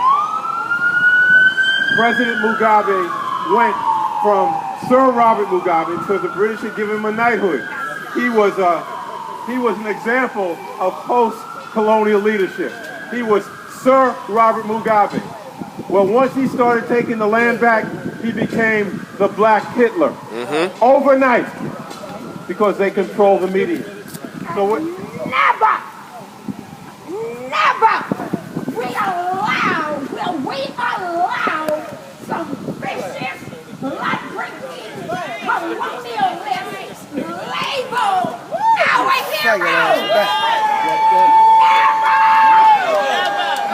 President Mugabe went from Sir Robert Mugabe, because the British had given him a knighthood. He was an example of post-colonial leadership. He was Sir Robert Mugabe. Well, once he started taking the land back, he became the Black Hitler. Overnight, because they control the media. So what? Never will we allow some vicious, blood-drinking, colonialist label our heroes.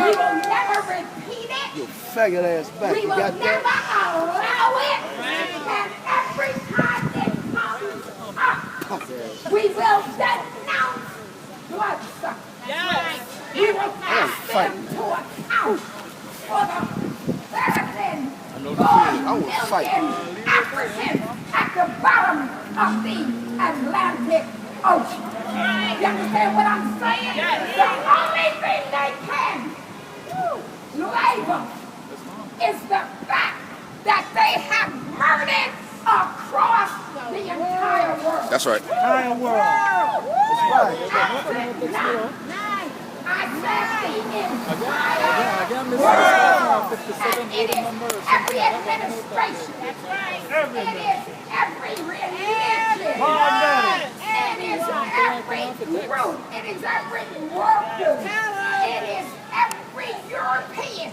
We will never repeat it. You faggot ass back. We will never allow it. And every time it comes up, we will denounce bloodsuckers. We will ask them to account for the 34 million Africans at the bottom of the Atlantic Ocean. You understand what I'm saying? The only thing they can label is the fact that they have murdered across the entire world. That's right. Entire world. I said the entire world. And it is every administration. It is every religion. It is every group. It is every worker. It is every European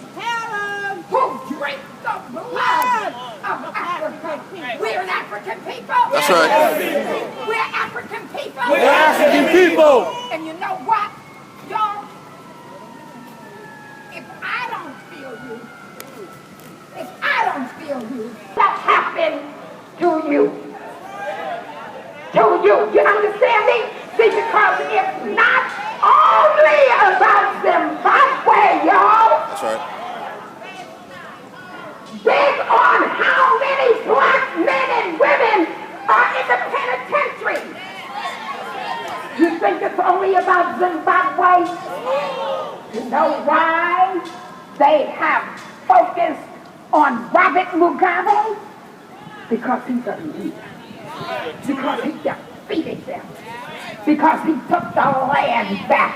who drink the blood of Africa. We're an African people. That's right. We're African people. We're African people. And you know what, y'all? If I don't feel you, what happened to you? You understand me? See, because it's not only about Zimbabwe, y'all. That's right. Big on how many black men and women are in the penitentiary. You think it's only about Zimbabwe? You know why they have focused on Robert Mugabe? Because he's a leader. Because he defeated them. Because he took the land back.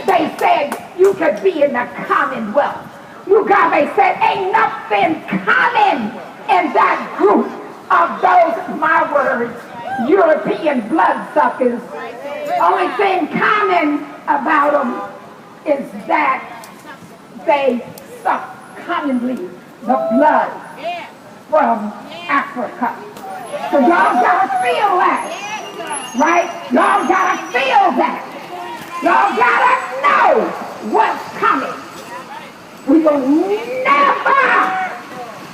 They said you could be in the Commonwealth. Mugabe said ain't nothing common in that group of those, my words, European bloodsuckers. Only thing common about them is that they suck commonly the blood from Africa. So y'all gotta feel that, right? Y'all gotta feel that. Y'all gotta know what's coming. We will never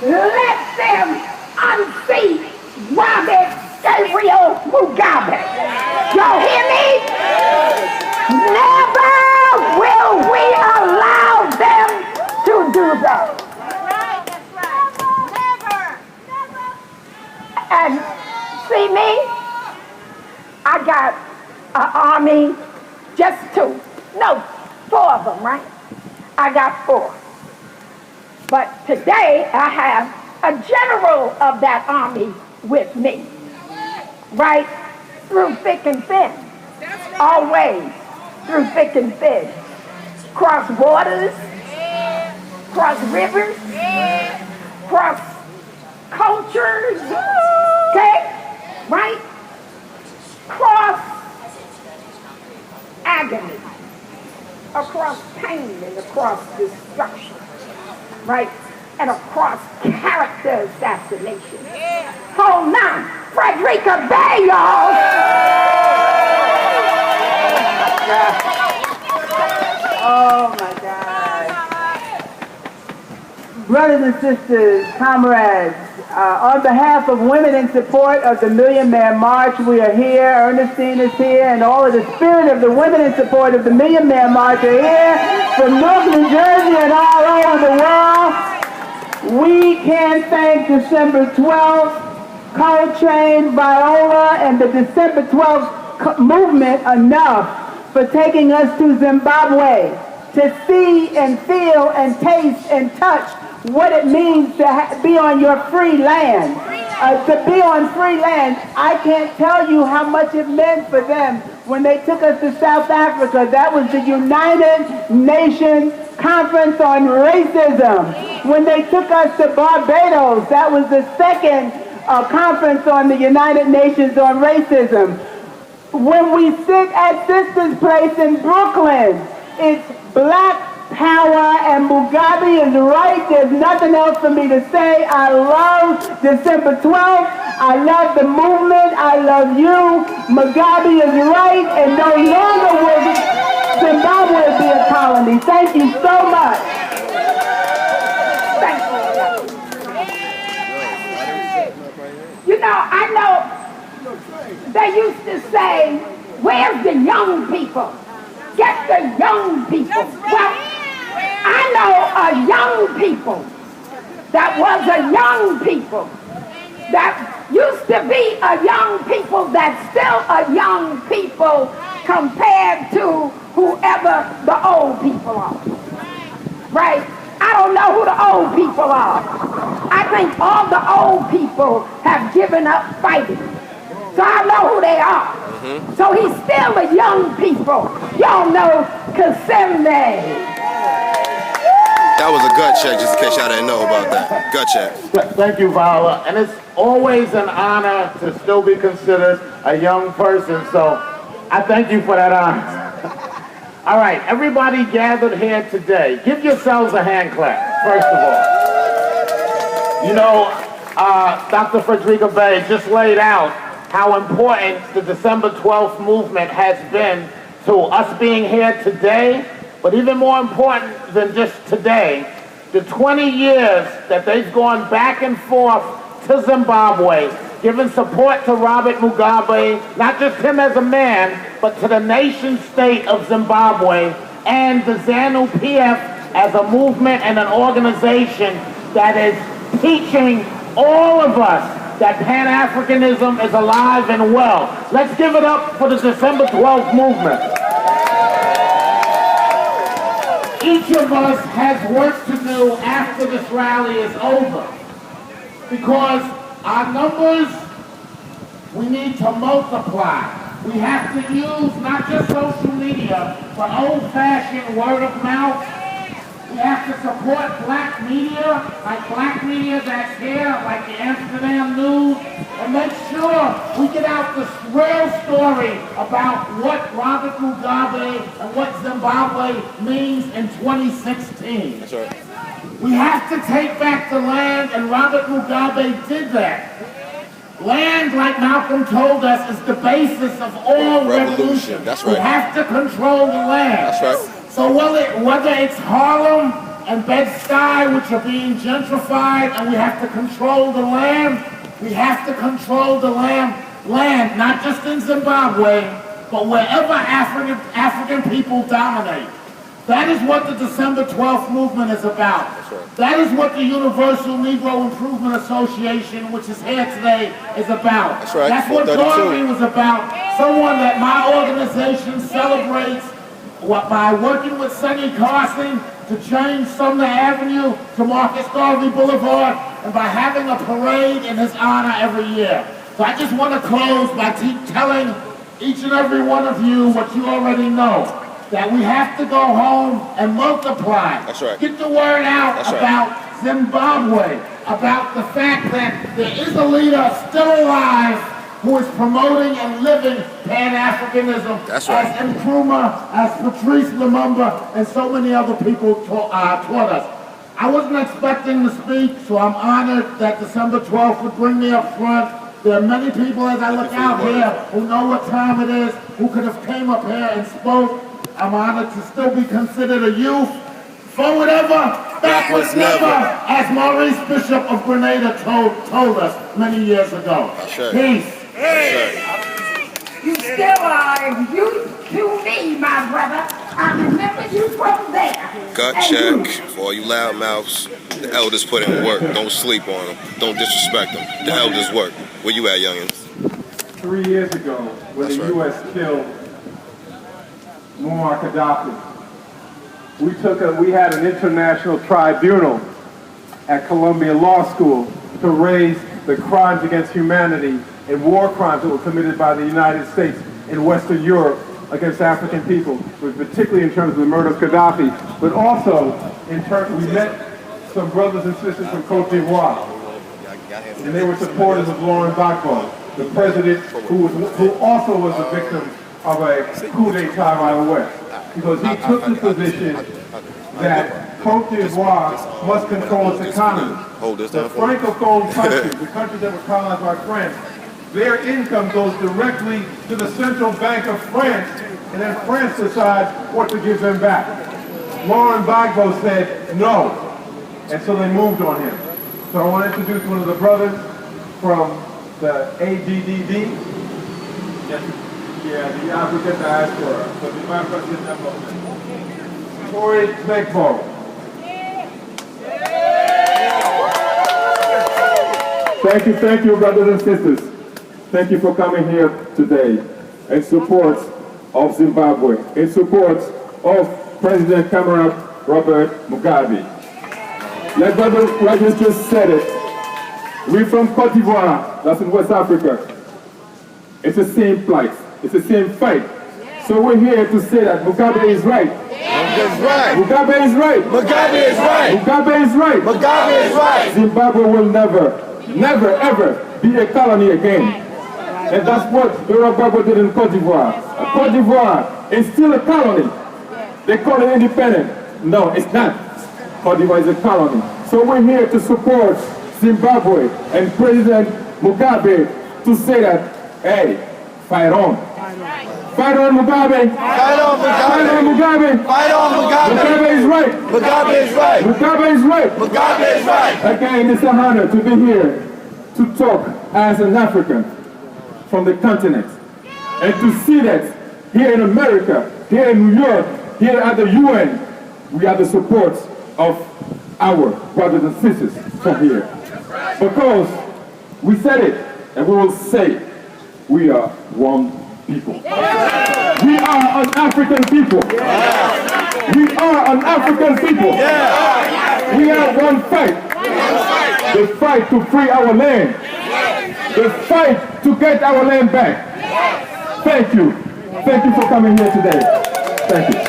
let them unseat Robert Gabriel Mugabe. Y'all hear me? Never will we allow them to do that. That's right. And see me? I got an army, just 2. No, 4 of them, right? I got 4. But today I have a general of that army with me. Right? Through thick and thin. Always through thick and thin. Cross waters, cross rivers, cross cultures, okay? Right? Cross agony, across pain and across destruction, right? And across character assassination. Hold on, Frederica Bay, y'all! Oh my God. Brothers and sisters, comrades, on behalf of Women in Support of the Million Man March, we are here. Ernestine is here, and all of the spirit of the Women in Support of the Million Man March are here from North New Jersey and all over the world. We can't thank December 12th, Coltrane, Viola, and the December 12th movement enough for taking us to Zimbabwe to see and feel and taste and touch what it means to be on your free land. To be on free land, I can't tell you how much it meant for them when they took us to South Africa. That was the United Nations Conference on Racism. When they took us to Barbados, that was the second conference on the United Nations on Racism. When we sit at Sister's Place in Brooklyn, it's Black Power and Mugabe is right. There's nothing else for me to say. I love December 12th. I love the movement. I love you. Mugabe is right, and no longer will Zimbabwe be a colony. Thank you so much. Thank you. You know, I know they used to say, where's the young people? Get the young people. Well, I know a young people that was a young people that used to be a young people that's still a young people compared to whoever the old people are. Right? I don't know who the old people are. I think all the old people have given up fighting. So I know who they are. So he's still a young people. Y'all know Kasembe. That was a gut check, just in case y'all didn't know about that. Gut check. Thank you, Viola. And it's always an honor to still be considered a young person, so I thank you for that honor. All right, everybody gathered here today, give yourselves a hand clap, first of all. You know, Dr. Frederica Bay just laid out how important the December 12th movement has been to us being here today, but even more important than just today, the 20 years that they've gone back and forth to Zimbabwe, giving support to Robert Mugabe, not just him as a man, but to the nation state of Zimbabwe, and the ZANU-PF as a movement and an organization that is teaching all of us that Pan-Africanism is alive and well. Let's give it up for the December 12th movement. Each of us has work to do after this rally is over, because our numbers, we need to multiply. We have to use not just social media, but old-fashioned word of mouth. We have to support black media, like black media that's here, like the Amsterdam News, and make sure we get out the real story about what Robert Mugabe and what Zimbabwe means in 2016. That's right. We have to take back the land, and Robert Mugabe did that. Land, like Malcolm told us, is the basis of all revolution. That's right. We have to control the land. That's right. So whether it's Harlem and Bed-Stuy, which are being gentrified, and we have to control the land, we have to control the land, not just in Zimbabwe, but wherever African people dominate. That is what the December 12th movement is about. That's right. That is what the Universal Negro Improvement Association, which is here today, is about. That's right. That's what Dorothy was about. Someone that my organization celebrates by working with Sonny Carson to change Sumner Avenue to Marcus Garvey Boulevard, and by having a parade in his honor every year. So I just want to close by telling each and every one of you what you already know, that we have to go home and multiply. That's right. Get the word out That's about right. Zimbabwe, about the fact that there is a leader still alive who is promoting and living Pan-Africanism. That's right. As Nkrumah, as Patrice Lumumba, and so many other people taught us. I wasn't expecting to speak, so I'm honored that December 12th would bring me up front. There are many people as I look out here who know what time it is, who could have came up here and spoke. I'm honored to still be considered a youth. For whatever, Backwards never. As Maurice Bishop of Grenada told us many years ago. Peace. You still are you to me, my brother. I remember you from there. Gut check for all you loudmouths. The elders put in work. Don't sleep on them. Don't disrespect them. The elders work. Where you at, youngins? 3 years ago, when the U.S. killed Muammar Gaddafi, we had an international tribunal at Columbia Law School to raise the crimes against humanity and war crimes that were committed by the United States in Western Europe against African people, particularly in terms of the murder of Gaddafi, but also in terms, we met some brothers and sisters from Cote d'Ivoire, and they were supporters of Laurent Gbagbo, the president who also was a victim of a coup d'etat right away, because he took the position that Cote d'Ivoire must control its economy. The Francophone countries, the countries that were colonized by France, their income goes directly to the central bank of France, and then France decides what to give them back. Laurent Gbagbo said no, and so they moved on him. So I want to introduce one of the brothers from the ADDD, the African diaspora, so the African development. Tory Gbagbo. Thank you, brothers and sisters. Thank you for coming here today in support of Zimbabwe, in support of President Cameron Robert Mugabe. Like Brother Rogers just said it, we're from Cote d'Ivoire, that's in West Africa. It's the same plight, it's the same fight. So we're here to say that Mugabe is right. Mugabe is right. Mugabe is right. Mugabe is right. Mugabe is right. Zimbabwe will never, ever be a colony again. And that's what Laurent Gbagbo did in Cote d'Ivoire. Cote d'Ivoire is still a colony. They call it independent. No, it's not. Cote d'Ivoire is a colony. So we're here to support Zimbabwe and President Mugabe to say that, hey, fight on. Fight on Mugabe. Fight on Mugabe. Fight on Mugabe. Fight on Mugabe. Mugabe is right. Mugabe is right. Mugabe is right. Mugabe is right. Again, it's an honor to be here to talk as an African from the continent and to see that here in America, here in New York, here at the UN, we have the support of our brothers and sisters from here. Because we said it and we will say it. We are one people. We are an African people. We are an African people. We have one fight. The fight to free our land. The fight to get our land back. Thank you. Thank you for coming here today. Thank you.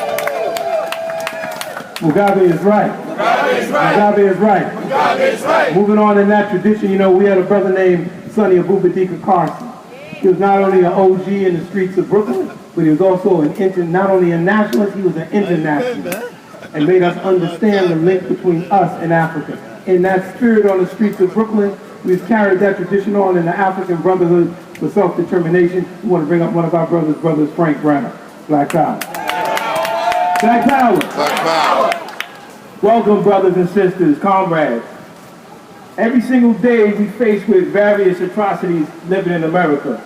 Mugabe is right. Mugabe is right. Mugabe is right. Mugabe is right. Moving on in that tradition, you know, we had a brother named Sonny Abubadika Carson. He was not only an OG in the streets of Brooklyn, but he was also not only a nationalist, he was an internationalist, and made us understand the link between us and Africa. In that spirit on the streets of Brooklyn, we've carried that tradition on in the African Brotherhood for Self-Determination. We want to bring up one of our brothers, Frank Brenner. Black Power. Black Power. Black Power. Welcome, brothers and sisters, comrades. Every single day we face with various atrocities living in America.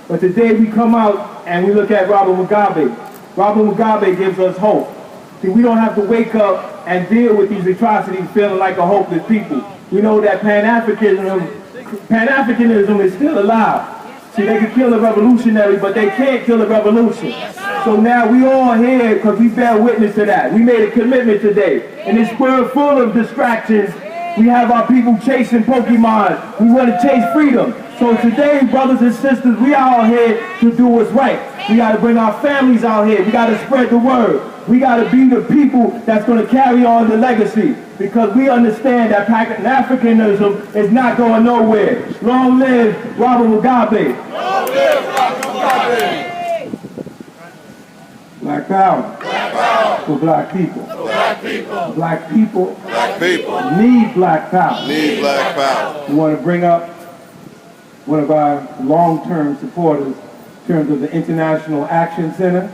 But today we come out and we look at Robert Mugabe. Robert Mugabe gives us hope. See, we don't have to wake up and deal with these atrocities feeling like a hopeless people. We know that Pan-Africanism is still alive. See, they can kill a revolutionary, but they can't kill a revolution. So now we all here because we bear witness to that. We made a commitment today. In this world full of distractions, we have our people chasing Pokemon. We want to chase freedom. So today, brothers and sisters, we are out here to do what's right. We got to bring our families out here. We got to spread the word. We got to be the people that's going to carry on the legacy. Because we understand that Pan-Africanism is not going nowhere. Long live Robert Mugabe. Long live Robert Mugabe. Black power. Black power. For black people. For black people. Black people. Black people. Need black power. Need black power. We want to bring up one of our long-term supporters in terms of the International Action Center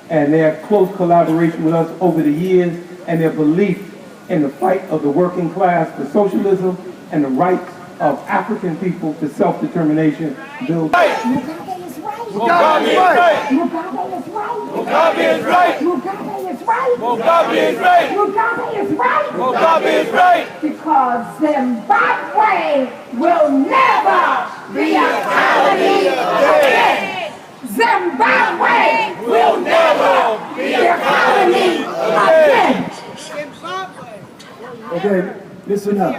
and their close collaboration with us over the years and their belief in the fight of the working class for socialism and the rights of African people to self-determination. Build. Mugabe is right. Mugabe is right. Mugabe is right. Mugabe is right. Mugabe is right. Mugabe is right. Mugabe is right. Mugabe is right. Because Zimbabwe will never be a colony again. Zimbabwe will never be a colony again. Okay, listen up.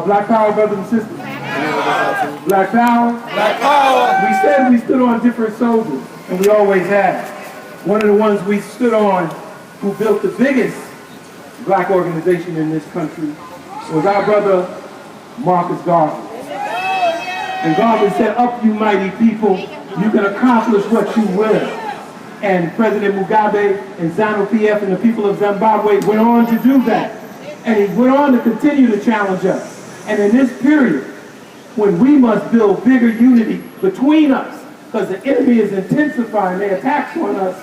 Black Power, brothers and sisters. Black Power. Black Power. We said we stood on different soldiers, and we always have. One of the ones we stood on, who built the biggest black organization in this country, was our brother Marcus Garvey. And Garvey said, "Up, you mighty people, you can accomplish what you will." And President Mugabe and ZANU-PF and the people of Zimbabwe went on to do that. And he went on to continue to challenge us. And in this period, when we must build bigger unity between us, because the enemy is intensifying their attacks on us,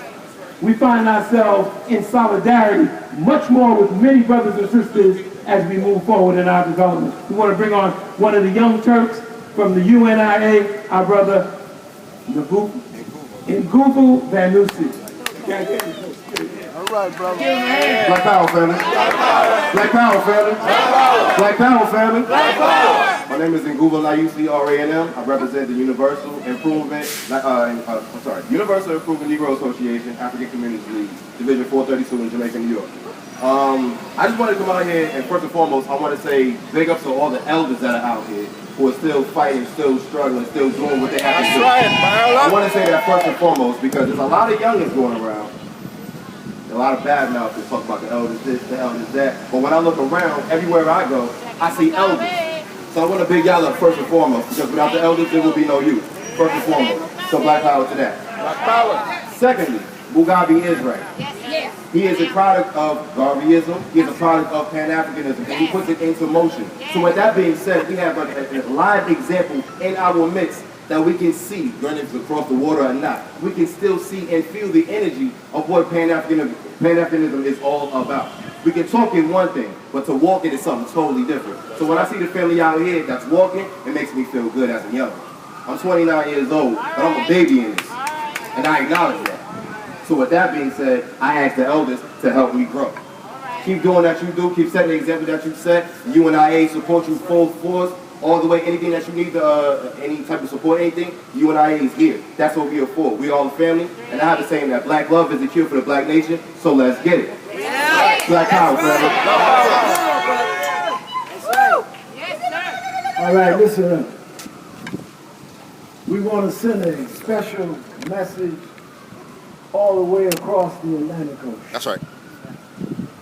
we find ourselves in solidarity much more with many brothers and sisters as we move forward in our development. We want to bring on one of the young Turks from the UNIA, our brother Nguvu Vanusi. All right, brother. Black Power family. Black Power family. Black Power family. Black Power. My name is Nguvu Nayusi RANM. I represent the Universal Improvement Negro Association, African Communities League, Division 432 in Jamaica, New York. I just wanted to come out here and first and foremost, I want to say big ups to all the elders that are out here who are still fighting, still struggling, still doing what they have to do. That's right, I want to say that first and foremost because there's a lot of youngins going around. A lot of bad mouths that talk about the elders this, the elders that. But when I look around, everywhere I go, I see elders. So I want to big y'all up first and foremost, because without the elders, there will be no youth. First and foremost. So Black Power to that. Black Power. Secondly, Mugabe is right. He is a product of Garveyism. He is a product of Pan-Africanism, and he puts it into motion. So with that being said, we have a live example in our midst that we can see, whether it's across the water or not. We can still see and feel the energy of what Pan-Africanism is all about. We can talk in one thing, but to walk it is something totally different. So when I see the family out here that's walking, it makes me feel good as a young. I'm 29 years old, but I'm a baby in this, and I acknowledge that. So with that being said, I ask the elders to help me grow. Keep doing that you do, keep setting the example that you set. UNIA support you full force. All the way, anything that you need, any type of support, anything, UNIA is here. That's what we are for. We all a family, and I have the saying that black love is the cure for the black nation, so let's get it. Yeah. Black Power, forever. All right, listen up. We want to send a special message all the way across the Atlantic Ocean. That's right.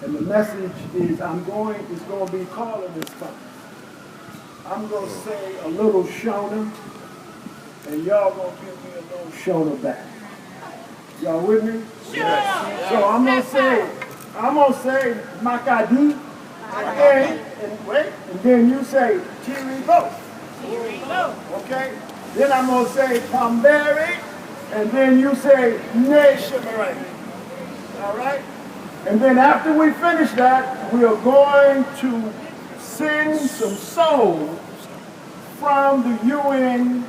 And the message is, it's going to be calling this time. I'm going to say a little Shona, and y'all going to give me a little Shona back. Y'all with me? Yeah. So I'm going to say Makadi, and then you say Chiribo. Okay? Then I'm going to say Pamberi, and then you say Neshamarang. All right? And then after we finish that, we are going to sing some songs from the UN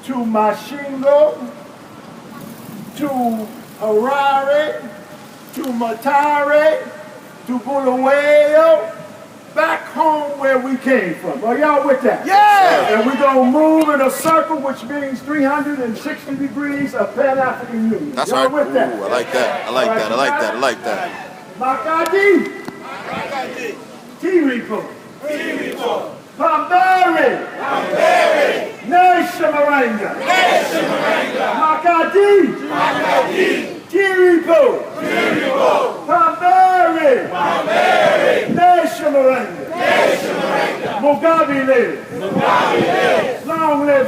to Hammarskjold, to Harare, to Matare, to Bulawayo, back home where we came from. Are y'all with that? Yeah! And we're going to move in a circle, which means 360 degrees of Pan-African Union. That's y'all right. with that? Ooh, I like that. I like that. I like that. I like that. Makadi. T-Repo. Pamberi. Neshamaranga. Makadi. T-Repo. Pamberi. Neshamaranga. Mugabe lives. Long live